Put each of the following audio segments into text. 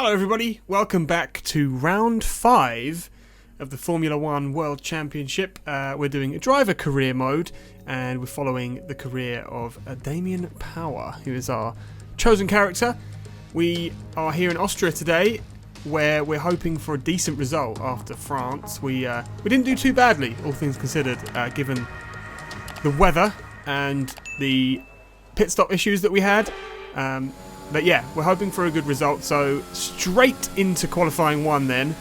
Hello everybody, welcome back to round 5 of the Formula 1 World Championship. We're doing a driver career mode and we're following the career of Damian Power, who is our chosen character. We are here in Austria today where we're hoping for a decent result after France. We didn't do too badly, all things considered, given the weather and the pit stop issues that we had. But yeah, we're hoping for a good result, so straight into qualifying 1 then,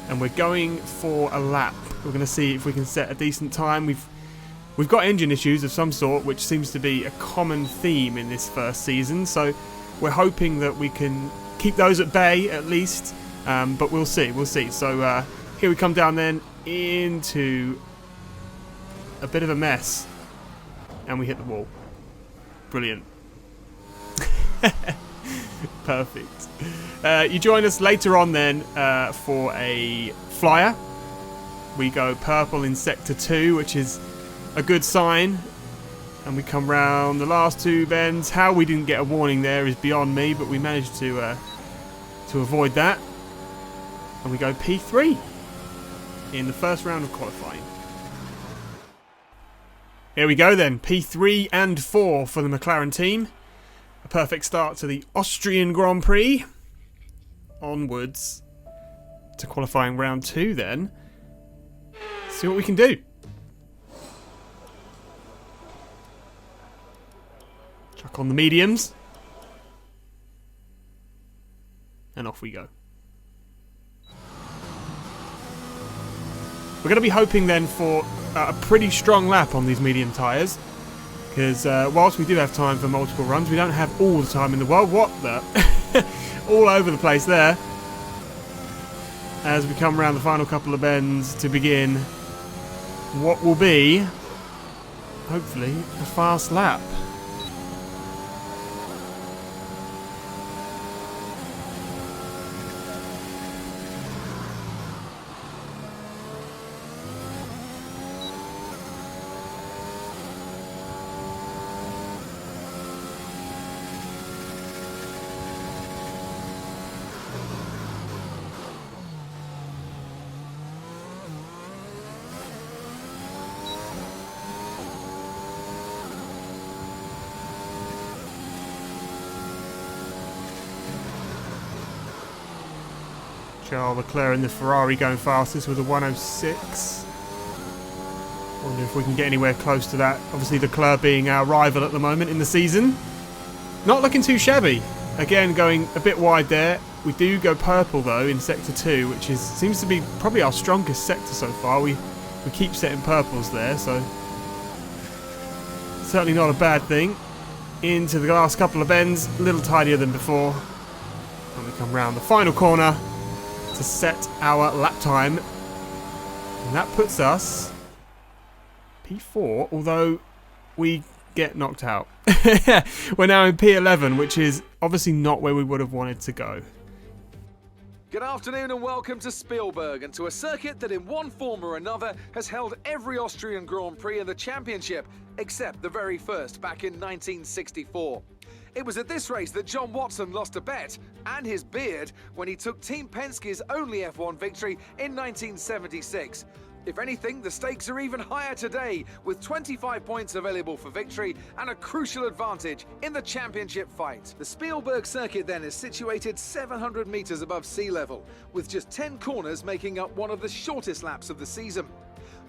and we're going for a lap. We're going to see if we can set a decent time. We've got engine issues of some sort, which seems to be a common theme in this first season, so we're hoping that we can keep those at bay at least, but we'll see. So here we come down then into a bit of a mess, and we hit the wall. Brilliant. Perfect. You join us later on then for a flyer. We go purple in sector 2, which is a good sign. And we come round the last 2 bends. How we didn't get a warning there is beyond me, but we managed to avoid that. And we go P3 in the first round of qualifying. Here we go then, P3 and 4 for the Mclaren team. A perfect start to the Austrian Grand Prix. Onwards to qualifying round 2 then. See what we can do. Chuck on the mediums. And off we go. We're going to be hoping then for a pretty strong lap on these medium tyres. Because whilst we do have time for multiple runs, we don't have all the time in the world. What the? All over the place there. As we come around the final couple of bends to begin what will be, hopefully, a fast lap. Charles Leclerc and the Ferrari going fastest with a 106. Wonder if we can get anywhere close to that. Obviously Leclerc being our rival at the moment in the season. Not looking too shabby. Again, going a bit wide there. We do go purple though in sector 2, which seems to be probably our strongest sector so far. We keep setting purples there, so certainly not a bad thing. Into the last couple of bends, a little tidier than before. And we come round the final corner to set our lap time, and that puts us P4, although we get knocked out. We're now in P11, which is obviously not where we would have wanted to go. Good afternoon and welcome to Spielberg, and to a circuit that in one form or another has held every Austrian Grand Prix in the championship, except the very first back in 1964. It was at this race that John Watson lost a bet and his beard when he took Team Penske's only F1 victory in 1976. If anything, the stakes are even higher today, with 25 points available for victory and a crucial advantage in the championship fight. The Spielberg circuit then is situated 700 metres above sea level, with just 10 corners making up one of the shortest laps of the season.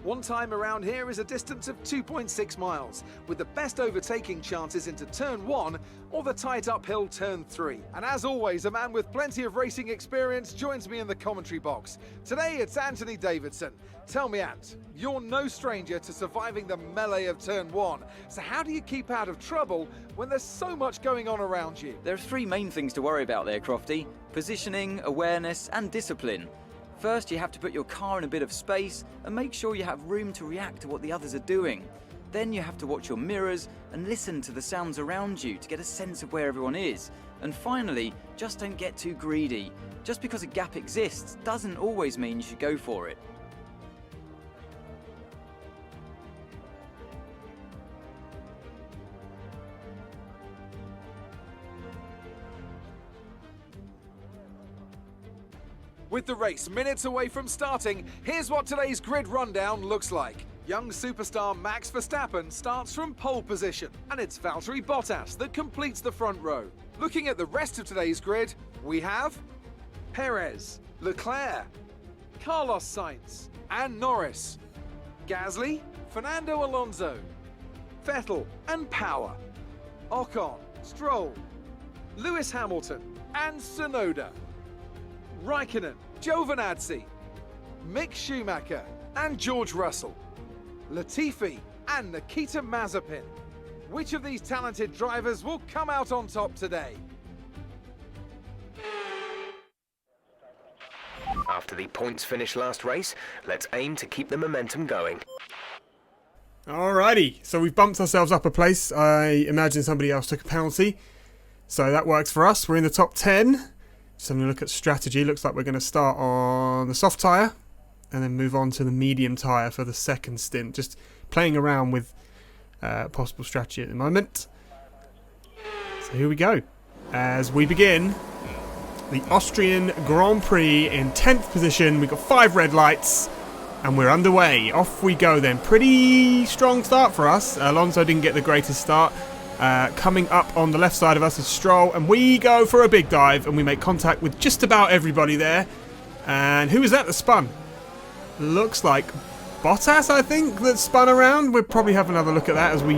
One time around here is a distance of 2.6 miles, with the best overtaking chances into turn 1 or the tight uphill turn 3. And as always, a man with plenty of racing experience joins me in the commentary box. Today it's Anthony Davidson. Tell me, Ant, you're no stranger to surviving the melee of turn 1. So how do you keep out of trouble when there's so much going on around you? There are 3 main things to worry about there, Crofty: positioning, awareness and discipline. First, you have to put your car in a bit of space and make sure you have room to react to what the others are doing. Then you have to watch your mirrors and listen to the sounds around you to get a sense of where everyone is. And finally, just don't get too greedy. Just because a gap exists doesn't always mean you should go for it. With the race minutes away from starting, here's what today's grid rundown looks like. Young superstar Max Verstappen starts from pole position, and it's Valtteri Bottas that completes the front row. Looking at the rest of today's grid, we have Perez, Leclerc, Carlos Sainz, and Norris, Gasly, Fernando Alonso, Vettel and Power, Ocon, Stroll, Lewis Hamilton and Tsunoda, Raikkonen, Giovinazzi, Mick Schumacher and George Russell, Latifi and Nikita Mazepin. Which of these talented drivers will come out on top today? After the points finish last race, let's aim to keep the momentum going. Alrighty, so we've bumped ourselves up a place. I imagine somebody else took a penalty, so that works for us. We're in the top 10. Just having a look at strategy. Looks like we're going to start on the soft tyre and then move on to the medium tyre for the second stint. Just playing around with possible strategy at the moment. So here we go. As we begin the Austrian Grand Prix in 10th position. We've got 5 red lights. And we're underway. Off we go then. Pretty strong start for us. Alonso didn't get the greatest start. Coming up on the left side of us is Stroll. And we go for a big dive. And we make contact with just about everybody there. And who was that spun? Looks like Bottas, I think, that spun around. We'll probably have another look at that as we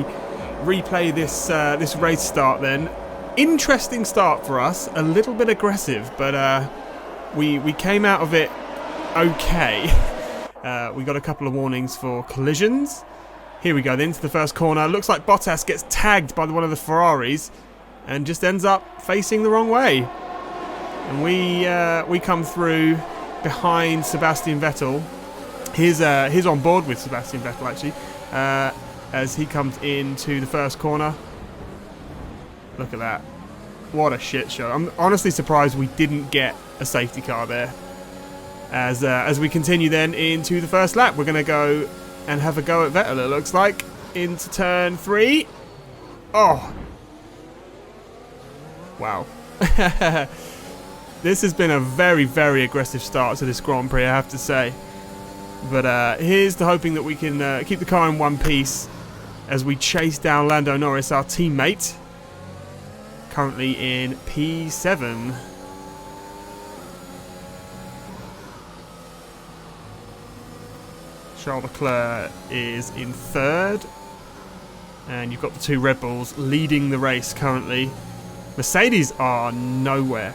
replay this this race start then. Interesting start for us. A little bit aggressive. But we came out of it okay. We got a couple of warnings for collisions. Here we go then to the first corner. Looks like Bottas gets tagged by one of the Ferraris and just ends up facing the wrong way. And we come through behind Sebastian Vettel. He's on board with Sebastian Vettel actually as he comes into the first corner. Look at that. What a shit show. I'm honestly surprised we didn't get a safety car there. As we continue then into the first lap, we're going to go and have a go at Vettel, it looks like, into turn 3. Oh. Wow. This has been a very, very aggressive start to this Grand Prix, I have to say. But here's to hoping that we can keep the car in one piece as we chase down Lando Norris, our teammate, currently in P7. Charles Leclerc is in 3rd. And you've got the 2 Red Bulls leading the race currently. Mercedes are nowhere.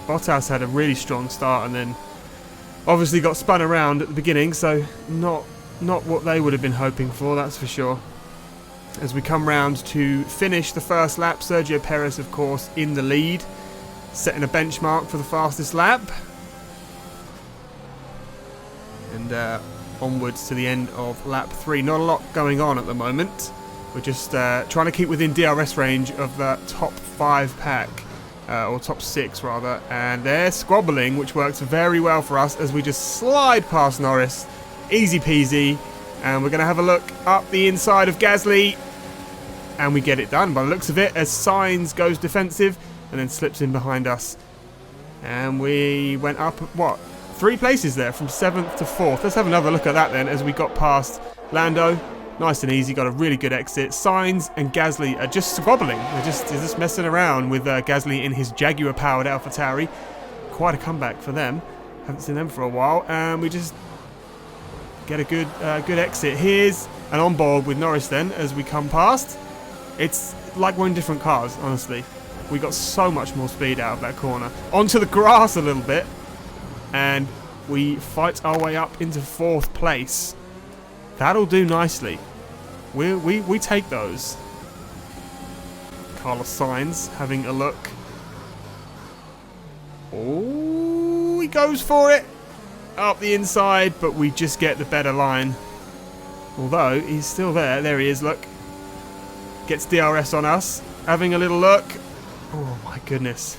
Bottas had a really strong start and then obviously got spun around at the beginning, so not what they would have been hoping for, that's for sure. As we come round to finish the first lap, Sergio Perez, of course, in the lead, setting a benchmark for the fastest lap. And onwards to the end of lap 3. Not a lot going on at the moment. We're just trying to keep within DRS range of the top 5 pack, or top 6 rather, and they're squabbling, which works very well for us as we just slide past Norris, easy peasy. And we're going to have a look up the inside of Gasly, and we get it done by the looks of it as Sainz goes defensive and then slips in behind us. And we went up, what, 3 places there, from 7th to 4th. Let's have another look at that then as we got past Lando. Nice and easy, got a really good exit. Sainz and Gasly are just squabbling. They're just messing around with Gasly in his Jaguar-powered AlphaTauri. Quite a comeback for them. Haven't seen them for a while. And we just get a good exit. Here's an on-board with Norris then as we come past. It's like we're in different cars, honestly. We got so much more speed out of that corner. Onto the grass a little bit. And we fight our way up into 4th place. That'll do nicely. We take those. Carlos Sainz having a look. Oh, he goes for it. Up the inside, but we just get the better line. Although, he's still there. There he is, look. Gets DRS on us. Having a little look. Oh, my goodness.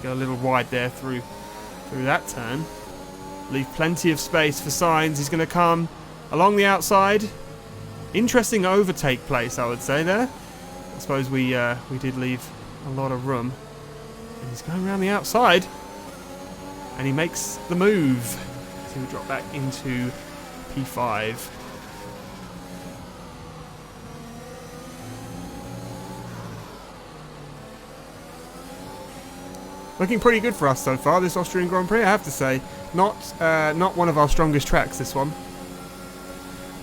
Go a little wide there through that turn. Leave plenty of space for Sainz. He's going to come along the outside. Interesting overtake place, I would say there. I suppose we did leave a lot of room. And he's going around the outside. And he makes the move. So we drop back into P5. Looking pretty good for us so far, this Austrian Grand Prix, I have to say. Not one of our strongest tracks, this one.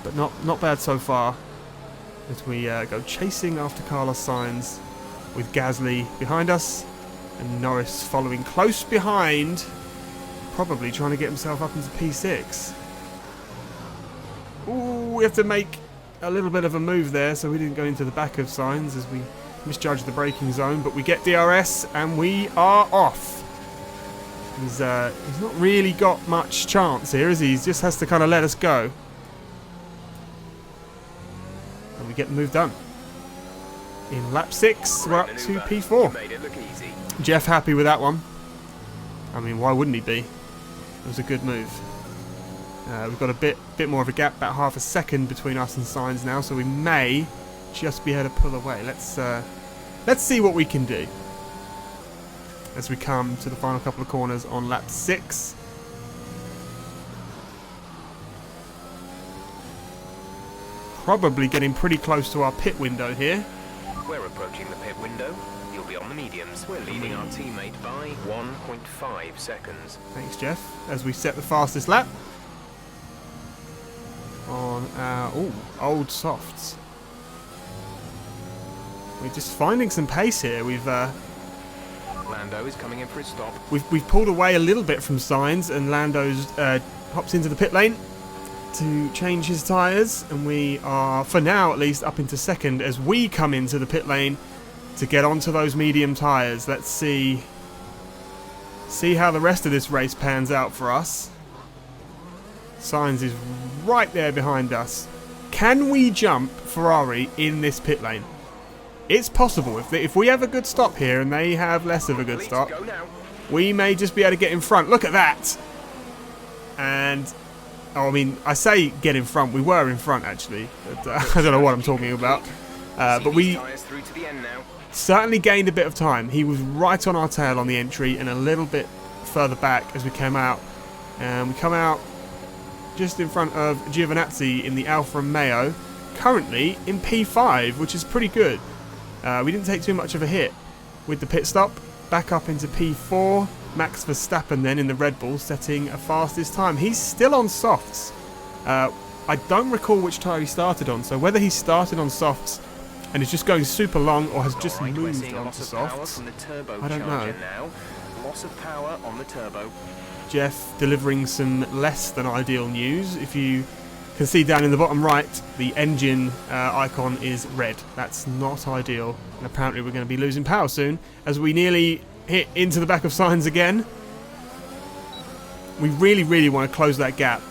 But not bad so far. As we go chasing after Carlos Sainz with Gasly behind us. And Norris following close behind. Probably trying to get himself up into P6. Ooh, we have to make a little bit of a move there so we didn't go into the back of Sainz as we misjudged the braking zone, but we get DRS and we are off. He's not really got much chance here, is he? He just has to kind of let us go. And we get the move done. In lap 6, we're up to P4. Jeff happy with that one. I mean, why wouldn't he be? It was a good move. We've got a bit more of a gap, about half a second between us and Sainz now, so we may just be able to pull away. Let's see what we can do as we come to the final couple of corners on lap 6. Probably getting pretty close to our pit window here. We're approaching the pit window. You'll be on the mediums. We're leading our teammate by 1.5 seconds. Thanks, Jeff. As we set the fastest lap on our old softs. We're just finding some pace here. Lando is coming in for his stop. We've pulled away a little bit from Sainz, and Lando's hops into the pit lane to change his tyres, and we are, for now at least, up into second as we come into the pit lane to get onto those medium tyres. Let's see how the rest of this race pans out for us. Sainz is right there behind us. Can we jump Ferrari in this pit lane? It's possible. If we have a good stop here and they have less of a good stop, we may just be able to get in front. Look at that! And, oh, I mean, I say get in front. We were in front, actually. But, I don't know what I'm talking about. But we certainly gained a bit of time. He was right on our tail on the entry and a little bit further back as we came out. And we come out just in front of Giovinazzi in the Alfa Romeo, currently in P5, which is pretty good. We didn't take too much of a hit with the pit stop. Back up into P4. Max Verstappen then in the Red Bull setting a fastest time. He's still on softs. I don't recall which tyre he started on, so whether he started on softs and is just going super long or has just moved onto softs, I don't know. Loss of power on the turbo. Jeff delivering some less than ideal news. If you can see down in the bottom right, the engine icon is red. That's not ideal. And apparently we're going to be losing power soon as we nearly hit into the back of Sainz again. We really, really want to close that gap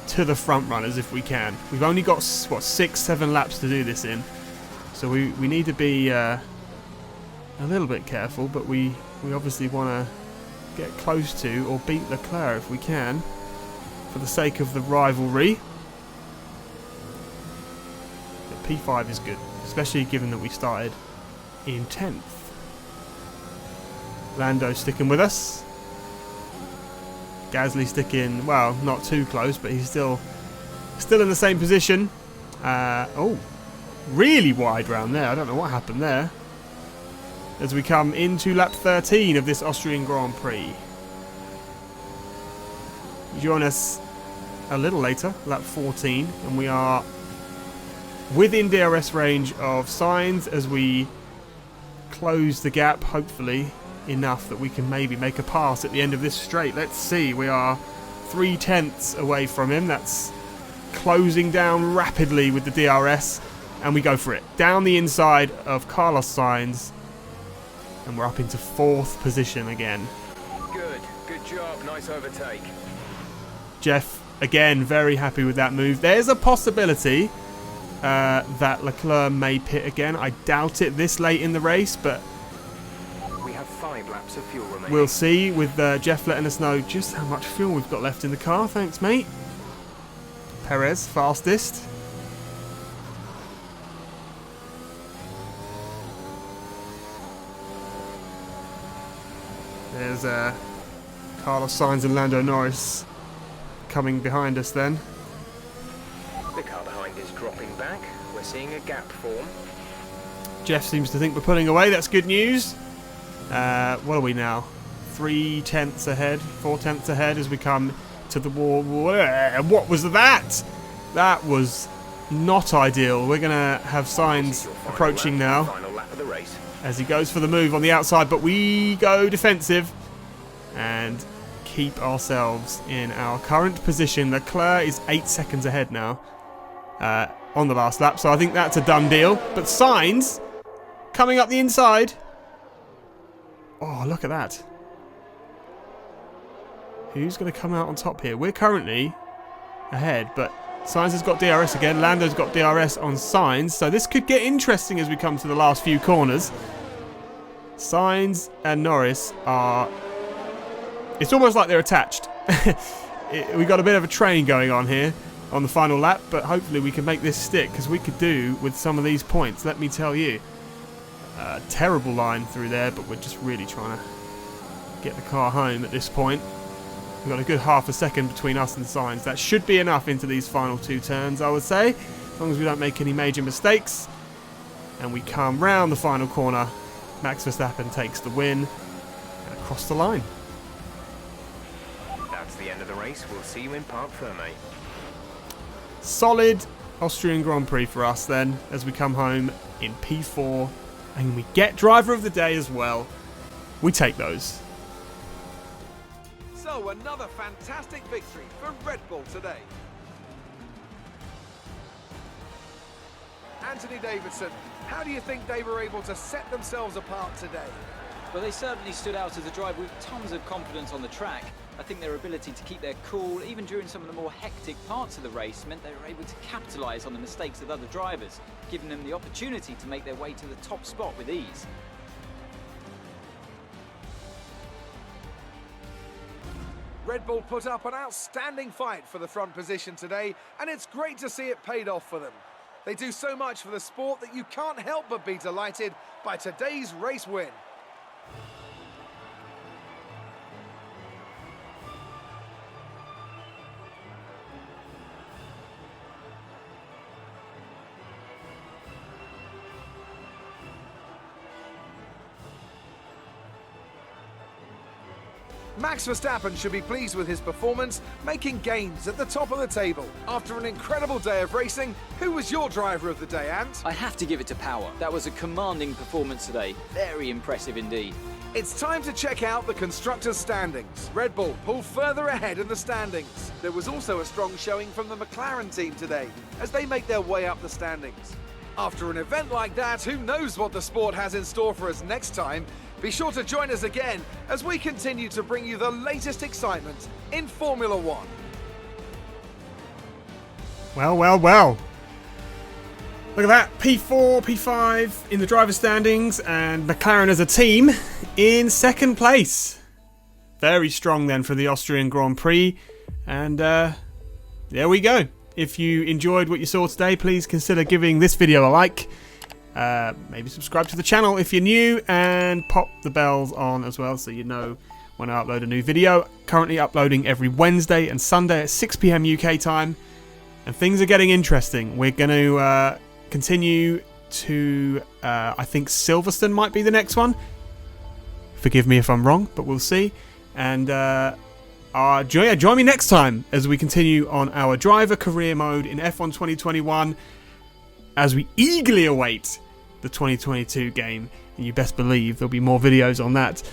to the front runners if we can. We've only got, what, 6-7 laps to do this in. So we need to be a little bit careful, but we obviously want to get close to or beat Leclerc if we can, for the sake of the rivalry. But P5 is good, especially given that we started in 10th. Lando sticking with us. Gasly sticking, well, not too close, but he's still in the same position. Oh, really wide round there. I don't know what happened there. As we come into lap 13 of this Austrian Grand Prix. Join us a little later, lap 14, and we are within DRS range of Sainz as we close the gap, hopefully enough that we can maybe make a pass at the end of this straight. Let's see, we are 0.3 away from him. That's closing down rapidly with the DRS, and we go for it. Down the inside of Carlos Sainz. And we're up into 4th position again. Good job, nice overtake. Jeff, again, very happy with that move. There's a possibility that Leclerc may pit again. I doubt it this late in the race, but we have 5 laps of fuel remaining. We'll see with Jeff letting us know just how much fuel we've got left in the car. Thanks, mate. Perez, fastest. There's Carlos Sainz and Lando Norris coming behind us then. The car behind is dropping back. We're seeing a gap form. Jeff seems to think we're pulling away. That's good news. What are we now? 3 tenths ahead, 4 tenths ahead as we come to the wall. What was that? That was not ideal. We're going to have Sainz approaching now Final lap of the race. as he goes for the move on the outside, but we go defensive and keep ourselves in our current position. Leclerc is 8 seconds ahead now on the last lap, so I think that's a done deal. But Sainz coming up the inside. Oh, look at that. Who's going to come out on top here? We're currently ahead, but Sainz has got DRS again. Lando's got DRS on Sainz, so this could get interesting as we come to the last few corners. Sainz and Norris are... It's almost like they're attached. We've got a bit of a train going on here on the final lap, but hopefully we can make this stick, because we could do with some of these points, let me tell you. Terrible line through there, but we're just really trying to get the car home at this point. We've got a good half a second between us and Sainz. That should be enough into these final 2 turns, I would say, as long as we don't make any major mistakes. And we come round the final corner. Max Verstappen takes the win and across the line. That's the end of the race. We'll see you in Parc Fermé. Solid Austrian Grand Prix for us then, as we come home in P4, and we get driver of the day as well. We take those. So another fantastic victory for Red Bull today. Anthony Davidson, how do you think they were able to set themselves apart today? Well, they certainly stood out as a driver with tons of confidence on the track. I think their ability to keep their cool, even during some of the more hectic parts of the race, meant they were able to capitalise on the mistakes of other drivers, giving them the opportunity to make their way to the top spot with ease. Red Bull put up an outstanding fight for the front position today, and it's great to see it paid off for them. They do so much for the sport that you can't help but be delighted by today's race win. Max Verstappen should be pleased with his performance, making gains at the top of the table. After an incredible day of racing, who was your driver of the day, Ant? I have to give it to Power. That was a commanding performance today. Very impressive indeed. It's time to check out the constructors' standings. Red Bull pull further ahead in the standings. There was also a strong showing from the Mclaren team today, as they make their way up the standings. After an event like that, who knows what the sport has in store for us next time? Be sure to join us again as we continue to bring you the latest excitement in Formula One. Well, well, well. Look at that. P4, P5 in the driver standings, and McLaren as a team in second place. Very strong then for the Austrian Grand Prix. And there we go. If you enjoyed what you saw today, please consider giving this video a like. Maybe subscribe to the channel if you're new, and pop the bells on as well so you know when I upload a new video. Currently uploading every Wednesday and Sunday at 6 PM UK time, and things are getting interesting. We're going to continue to, I think Silverstone might be the next one. Forgive me if I'm wrong, but we'll see. And join me next time as we continue on our driver career mode in F1 2021, as we eagerly await the 2022 game, and you best believe there'll be more videos on that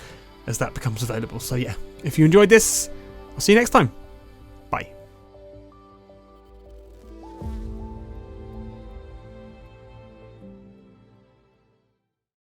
as that becomes available. So yeah, if you enjoyed this, I'll see you next time.